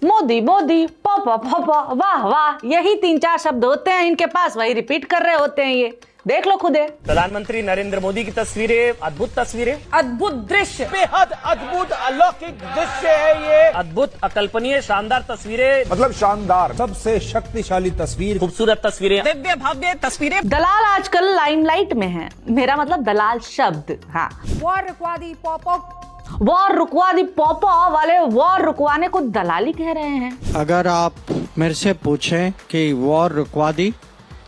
मोदी मोदी, पापा पापा, वाह वाह, यही 3-4 शब्द होते हैं इनके पास, वही रिपीट कर रहे होते हैं ये। देख लो खुदे। प्रधानमंत्री नरेंद्र मोदी की तस्वीरें, अद्भुत तस्वीरें, अद्भुत दृश्य, बेहद अद्भुत अलौकिक दृश्य है ये। अद्भुत, अकल्पनीय, शानदार तस्वीरें, मतलब शानदार, सबसे शक्तिशाली तस्वीर, खूबसूरत तस्वीरें, दिव्य भव्य तस्वीरें। दलाल आजकल लाइमलाइट में है, मेरा मतलब दलाल शब्द। हाँ, वॉर रुकवा दी पॉप, वॉर रुकवा दी पॉपा वाले वॉर रुकवाने को दलाली कह रहे हैं। अगर आप मेरे से पूछें कि वॉर रुकवा दी,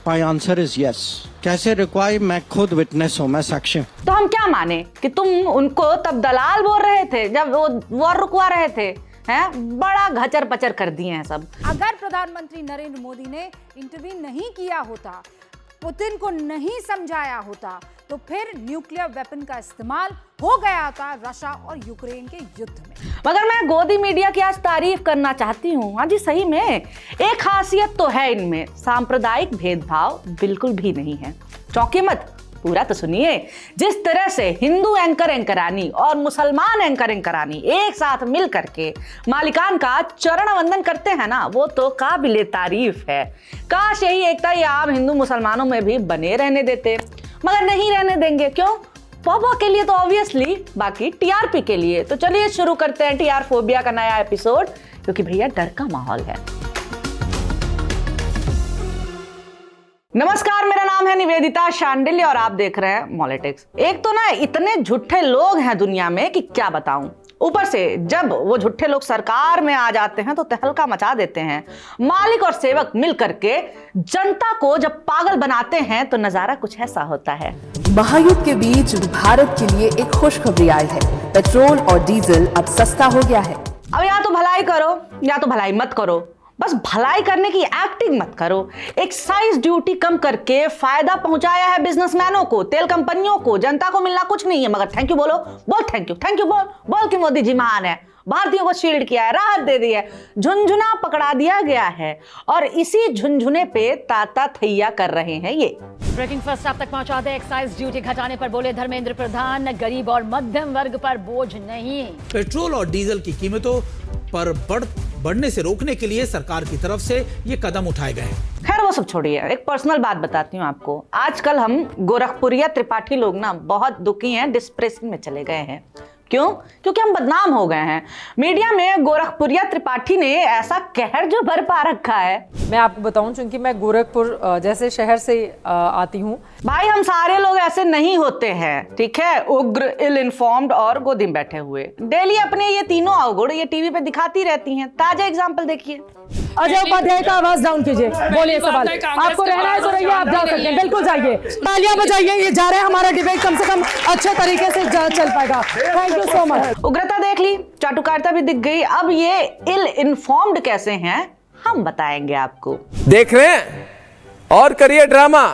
माई आंसर इज यस। कैसे रुकवाई, मैं खुद विटनेस हूँ, मैं साक्षी हूँ। तो हम क्या माने कि तुम उनको तब दलाल बोल रहे थे जब वो वॉर रुकवा रहे थे? हैं, बड़ा घचर पचर कर दिए हैं सब। अगर प्रधानमंत्री नरेंद्र मोदी ने इंटरवीन नहीं किया होता, पुतिन को नहीं समझाया होता, तो फिर न्यूक्लियर वेपन का इस्तेमाल हो गया था रशिया और यूक्रेन के युद्ध में। मगर मैं गोदी मीडिया की आज तारीफ करना चाहती हूँ। हाँ जी, सही में एक खासियत तो है इनमें, सांप्रदायिक भेदभाव बिल्कुल भी नहीं है। चौंकिए मत, पूरा तो सुनिए। जिस तरह से हिंदू एंकर एंकरानी और मुसलमान एंकर एंकरानी एक साथ मिल करके मालिकान का चरण वंदन करते हैं ना, वो तो काबिले तारीफ है। काश यही एकता ये आम हिंदू मुसलमानों में भी बने रहने देते, मगर नहीं रहने देंगे। क्यों? पॉपा के लिए तो ऑब्वियसली, बाकी टीआरपी के लिए। तो चलिए शुरू करते हैं टीआर फोबिया का नया एपिसोड, क्योंकि भैया डर का माहौल है। नमस्कार, मेरा नाम है निवेदिता शांडिल्य और आप देख रहे हैं मॉलिटिक्स। एक तो ना इतने झूठे लोग हैं दुनिया में कि क्या बताऊं। ऊपर से जब वो झूठे लोग सरकार में आ जाते हैं तो तहलका मचा देते हैं। मालिक और सेवक मिल करके जनता को जब पागल बनाते हैं तो नजारा कुछ ऐसा होता है। महायुद्ध के बीच भारत के लिए एक खुशखबरी आई है। पेट्रोल और डीजल अब सस्ता हो गया है। अब या तो भलाई करो या तो भलाई मत करो, बस भलाई करने की एक्टिंग मत करो। एक्साइज ड्यूटी कम करके फायदा पहुंचाया है बिजनेसमैनों को, तेल कंपनियों को। जनता को मिलना कुछ नहीं है, मगर थैंक यू बोलो, बोल थैंक यू, थैंक यू बोल कि मोदी जी महान है, भारतीयों को शील्ड किया है, राहत दे दी है। झुनझुना पकड़ा दिया गया है और इसी झुनझुने पे ताता थैया कर रहे हैं ये। ब्रेकिंग फर्स्ट आप तक पहुंचा दे। एक्साइज ड्यूटी घटाने पर बोले धर्मेंद्र प्रधान, गरीब और मध्यम वर्ग पर बोझ नहीं। पेट्रोल और डीजल की कीमतों पर बढ़ने से रोकने के लिए सरकार की तरफ से ये कदम उठाए गए हैं। खैर वो सब छोड़िए, एक पर्सनल बात बताती हूँ आपको। आजकल हम गोरखपुरिया त्रिपाठी लोग ना बहुत दुखी हैं, डिस्प्रेशन में चले गए हैं। क्यों? क्योंकि हम बदनाम हो गए हैं। मीडिया में गोरखपुरिया त्रिपाठी ने ऐसा कहर जो बरपा रखा है। मैं आपको बताऊं, चूंकि मैं गोरखपुर जैसे शहर से आती हूँ। भाई हम सारे लोग ऐसे नहीं होते हैं, ठीक है? उग्र, इल इन्फॉर्म्ड और गोदी में बैठे हुए। डेली अपने ये तीनों अवगुण ये टीवी पे दिखाती रहती हैं। ताजा एग्जाम्पल देखिए। अजय उपाध्याय का आवाज डाउन कीजिए, बोलिए सवाल। आपको रहना है तो रहिए, आप जा सकते हैं, बिल्कुल जाइए, तालियां बजाइए। ये जा रहे हैं, हमारा डिबेट कम से कम अच्छे तरीके से चल पाएगा। Thank you so much. उग्रता देख ली, चाटुकारिता भी दिख गई। अब ये इल इन्फॉर्म्ड कैसे हैं हम बताएंगे आपको। देख रहे हैं और करिए ड्रामा।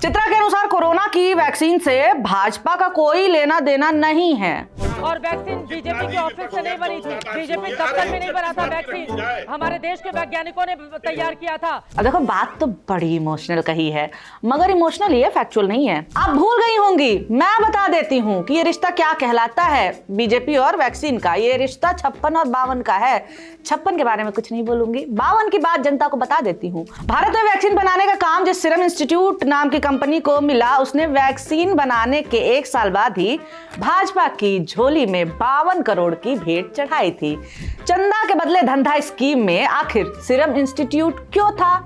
चित्रा के अनुसार कोरोना की वैक्सीन से भाजपा का कोई लेना देना नहीं है। और वैक्सीन बीजेपी के ऑफिस से नहीं बनी थी, बीजेपी दफ्तर में नहीं बना था। वैक्सीन हमारे देश के वैज्ञानिकों ने तैयार किया था। अब देखो, बात तो बड़ी इमोशनल कही है, मगर इमोशनल ये फैक्चुअल नहीं है। आप भूल गई होंगी, मैं बता देती हूँ कि ये रिश्ता क्या कहलाता है बीजेपी और वैक्सीन का। ये रिश्ता 56 और 52 का है। 56 के बारे में कुछ नहीं बोलूंगी, 52 की बात जनता को बता देती हूँ। भारत में वैक्सीन बनाने का काम जिस सीरम इंस्टीट्यूट नाम की कंपनी को मिला, उसने वैक्सीन बनाने के 1 साल बाद ही भाजपा की झोली में 52 करोड़ की भेंट चढ़ाई थी। चंदा के बदले धंधा स्कीम में आखिर सीरम इंस्टीट्यूट क्यों था?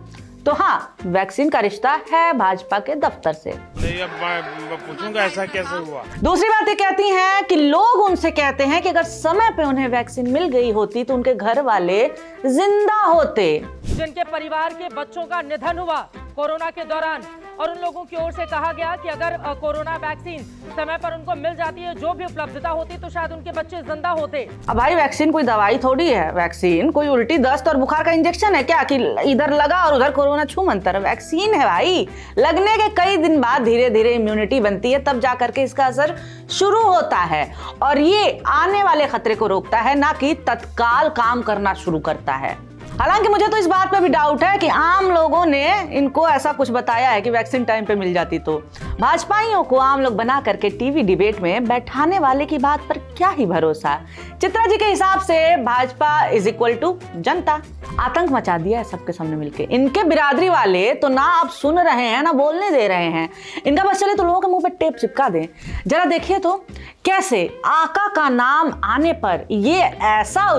तो हाँ, वैक्सीन का रिश्ता है भाजपा के दफ्तर से। पूछूंगा ऐसा कैसे हुआ। दूसरी बात ये कहती हैं कि लोग उनसे कहते हैं कि अगर समय पे उन्हें वैक्सीन मिल गई होती तो उनके घर वाले जिंदा होते। जिनके परिवार के बच्चों का निधन हुआ कोरोना के दौरान, और उन लोगों की ओर से कहा गया कि अगर कोरोना वैक्सीन समय पर उनको मिल जाती है, जो भी उपलब्धता होती, तो शायद उनके बच्चे जिंदा होते। अब भाई वैक्सीन कोई दवाई थोड़ी है। वैक्सीन कोई उल्टी दस्त और बुखार का इंजेक्शन है क्या कि इधर लगा और उधर कोरोना छू मंतर? वैक्सीन है भाई, लगने के कई दिन बाद धीरे धीरे इम्यूनिटी बनती है, तब जाकर के इसका असर शुरू होता है और ये आने वाले खतरे को रोकता है, ना कि तत्काल काम करना शुरू करता है। हालांकि मुझे तो इस बात पे भी डाउट है कि आम लोगों ने इनको ऐसा कुछ बताया है कि वैक्सीन टाइम पे मिल जाती तो। भाजपाइयों को आम लोग बना करके टीवी डिबेट में बैठाने वाले की बात पर क्या ही भरोसा। चित्रा जी के हिसाब से भाजपा इज इक्वल टू जनता। आतंक मचा दिया है सबके सामने मिलके। इनके बिरादरी वाले तो ना आप सुन रहे हैं ना बोलने दे रहे हैं। इनका बस चले तो लोगों के मुंह पे टेप चिपका दें। जरा देखिए तो कैसे आका का नाम आने पर ये ऐसा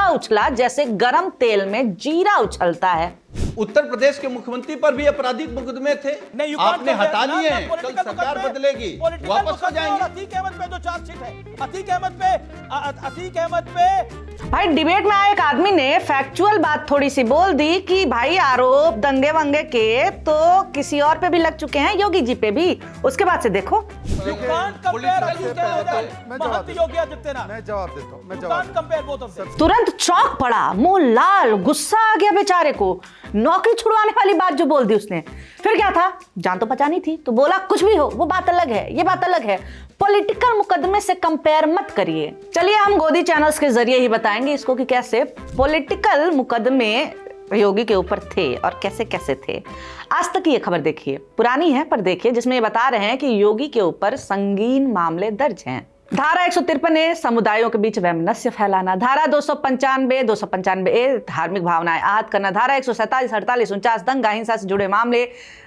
उछला जैसे गरम तेल में जीरा उछलता है। उत्तर प्रदेश के मुख्यमंत्री पर भी आपराधिक मुकदमे थे, आपने हटा लिए। कल सरकार बदलेगी, वापस हो जाएंगे। अतीक अहमद पे जो चार्जशीट है, अतीक अहमद पे भाई डिबेट में आए एक आदमी ने फैक्चुअल बात थोड़ी सी बोल दी कि भाई आरोप दंगे वंगे के तो किसी और पे भी लग चुके हैं, योगी जी पे भी। उसके बाद से देखो तुरंत चौंक पड़ा, मुंह लाल, गुस्सा आ गया बेचारे को। नौकरी छुड़वाने वाली बात जो बोल दी उसने। फिर क्या था, जान तो बचानी थी तो बोला कुछ भी हो वो बात अलग है, ये बात अलग है, पॉलिटिकल मुकदमे से कंपेयर मत करिए। चलिए हम गोदी चैनल्स के जरिए ही बताएंगे इसको कि कैसे पॉलिटिकल मुकदमे योगी के ऊपर थे और कैसे कैसे थे। आज तक ये खबर देखिए, पुरानी है पर देखिए, जिसमें ये बता रहे हैं कि योगी के ऊपर संगीन मामले दर्ज हैं। धारा 153 ए समुदायों के बीच वैमनस्य फैलाना, धारा 295 ए धार्मिक भावनाएं आहत करना, धारा 147, 48, 49 दंगा हिंसा से जुड़े मामले,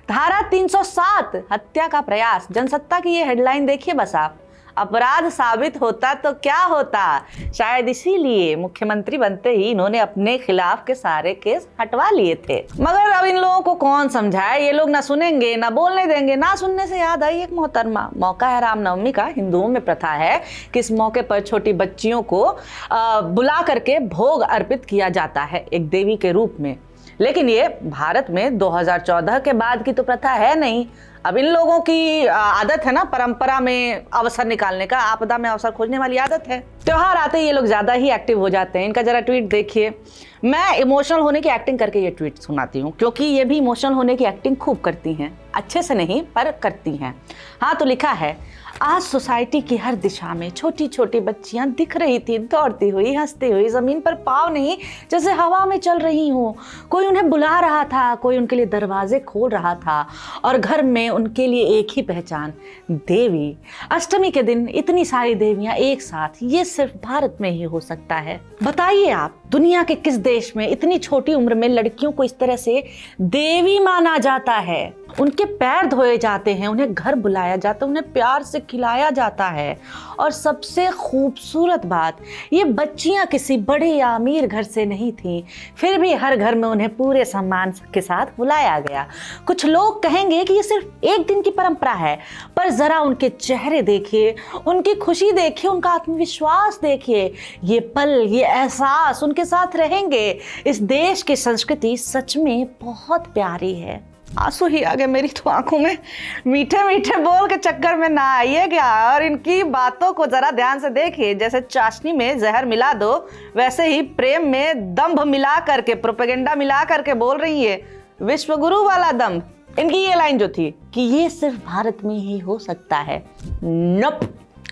धारा 307 हत्या का प्रयास। जनसत्ता की ये हेडलाइन देखिए बस आप। अपराध साबित होता तो क्या होता, शायद इसीलिए मुख्यमंत्री बनते ही इन्होंने अपने खिलाफ के सारे केस हटवा लिए थे। मगर अब इन लोगों को कौन समझाए, ये लोग ना सुनेंगे ना बोलने देंगे। ना सुनने से याद आई एक मोहतरमा, मौका है रामनवमी का। हिंदुओं में प्रथा है कि इस मौके पर छोटी बच्चियों को बुला करके भोग अर्पित किया जाता है एक देवी के रूप में। लेकिन ये भारत में 2014 के बाद की तो प्रथा है नहीं। अब इन लोगों की आदत है ना परंपरा में अवसर निकालने का, आपदा में अवसर खोजने वाली आदत है। त्योहार आते ही ये लोग ज्यादा ही एक्टिव हो जाते हैं। इनका जरा ट्वीट देखिए। मैं इमोशनल होने की एक्टिंग करके ये ट्वीट सुनाती हूँ क्योंकि ये भी इमोशनल होने की एक्टिंग खूब करती हैं, अच्छे से नहीं पर करती हैं। हाँ तो लिखा है, आज सोसाइटी की हर दिशा में छोटी छोटी बच्चियां दिख रही थी, दौड़ती हुई हंसती हुई, जमीन पर पाँव नहीं जैसे हवा में चल रही हूँ। कोई उन्हें बुला रहा था, कोई उनके लिए दरवाजे खोल रहा था और घर में उनके लिए एक ही पहचान, देवी। अष्टमी के दिन इतनी सारी देवियां एक साथ, ये सिर्फ भारत में ही हो सकता है। बताइए आप दुनिया के किस देश में इतनी छोटी उम्र में लड़कियों को इस तरह से देवी माना जाता है। उनके पैर धोए जाते हैं, उन्हें घर बुलाया जाता है, उन्हें प्यार से खिलाया जाता है। और सबसे खूबसूरत बात, ये बच्चियां किसी बड़े या अमीर घर से नहीं थीं, फिर भी हर घर में उन्हें पूरे सम्मान के साथ बुलाया गया। कुछ लोग कहेंगे कि ये सिर्फ एक दिन की परंपरा है, पर जरा उनके चेहरे देखिए, उनकी खुशी देखिए, उनका आत्मविश्वास देखिए। ये पल, ये एहसास उनके साथ रहेंगे। इस देश की संस्कृति सच में बहुत प्यारी है। आंसू ही आ गए मेरी तो आंखों में। मीठे मीठे बोल के चक्कर में ना आइए क्या, और इनकी बातों को जरा ध्यान से देखिए। जैसे चाशनी में जहर मिला दो, वैसे ही प्रेम में दंभ मिला करके, प्रोपेगेंडा मिला करके बोल रही है, विश्व गुरु वाला दंभ। इनकी ये लाइन जो थी कि ये सिर्फ भारत में ही हो सकता है, नप,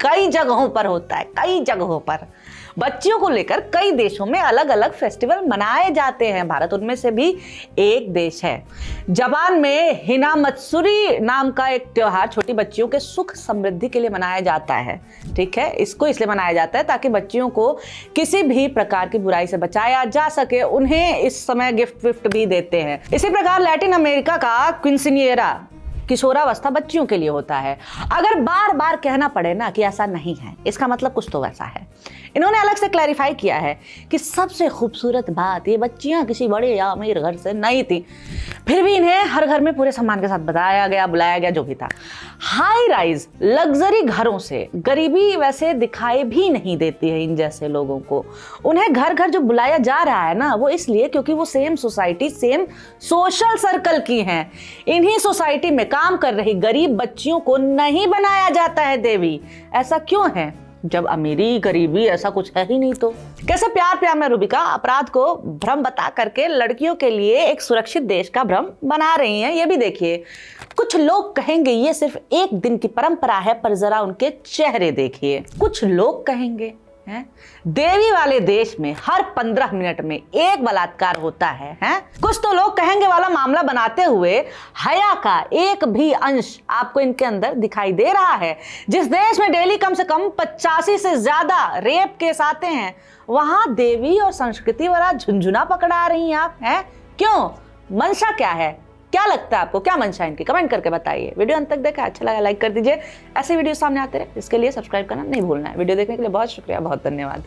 कई जगहों पर होता है, कई जगहों पर। बच्चियों को लेकर कई देशों में अलग अलग फेस्टिवल मनाए जाते हैं, भारत उनमें से भी एक देश है। जापान में हिना मत्सुरी नाम का एक त्योहार छोटी बच्चियों के सुख समृद्धि के लिए मनाया जाता है। ठीक है, इसको इसलिए मनाया जाता है ताकि बच्चियों को किसी भी प्रकार की बुराई से बचाया जा सके। उन्हें इस समय गिफ्ट विफ्ट भी देते हैं। इसी प्रकार लैटिन अमेरिका का क्विंसिनिएरा, किशोरावस्था बच्चियों के लिए होता है। अगर बार बार कहना पड़े ना कि ऐसा नहीं है, इसका मतलब कुछ तो वैसा है। इन्होंने अलग से क्लैरिफाई किया है कि सबसे खूबसूरत बात, ये बच्चियां किसी बड़े या अमीर घर से नहीं थी, फिर भी इन्हें हर घर में पूरे सम्मान के साथ बताया गया, बुलाया गया, जो भी था। हाई राइज लग्जरी घरों से गरीबी वैसे दिखाई भी नहीं देती है इन जैसे लोगों को। उन्हें घर घर जो बुलाया जा रहा है ना, वो इसलिए क्योंकि वो same society, same social circle की हैं। इन्हीं सोसाइटी में काम कर रही गरीब बच्चियों को नहीं बनाया जाता है देवी। ऐसा क्यों है जब अमीरी गरीबी ऐसा कुछ है ही नहीं? तो कैसे प्यार प्यार में रूबिका अपराध को भ्रम बता करके लड़कियों के लिए एक सुरक्षित देश का भ्रम बना रही हैं, ये भी देखिए। कुछ लोग कहेंगे ये सिर्फ एक दिन की परंपरा है, पर जरा उनके चेहरे देखिए। कुछ लोग कहेंगे हैं? देवी वाले देश में हर 15 मिनट में एक बलात्कार होता है, हैं? कुछ तो लोग कहेंगे वाला मामला बनाते हुए हया का एक भी अंश आपको इनके अंदर दिखाई दे रहा है। जिस देश में डेली कम से कम 85 से ज्यादा रेप केस आते हैं, वहां देवी और संस्कृति वाला झुंझुना पकड़ा रही हैं आप, हैं? क्यों? मंशा क्या है? क्या लगता है आपको, क्या मंशा इनकी? कमेंट करके बताइए। वीडियो अंत तक देखा, अच्छा लगा लाइक कर दीजिए। ऐसे वीडियो सामने आते रहे, इसके लिए सब्सक्राइब करना नहीं भूलना है। वीडियो देखने के लिए बहुत शुक्रिया, बहुत धन्यवाद।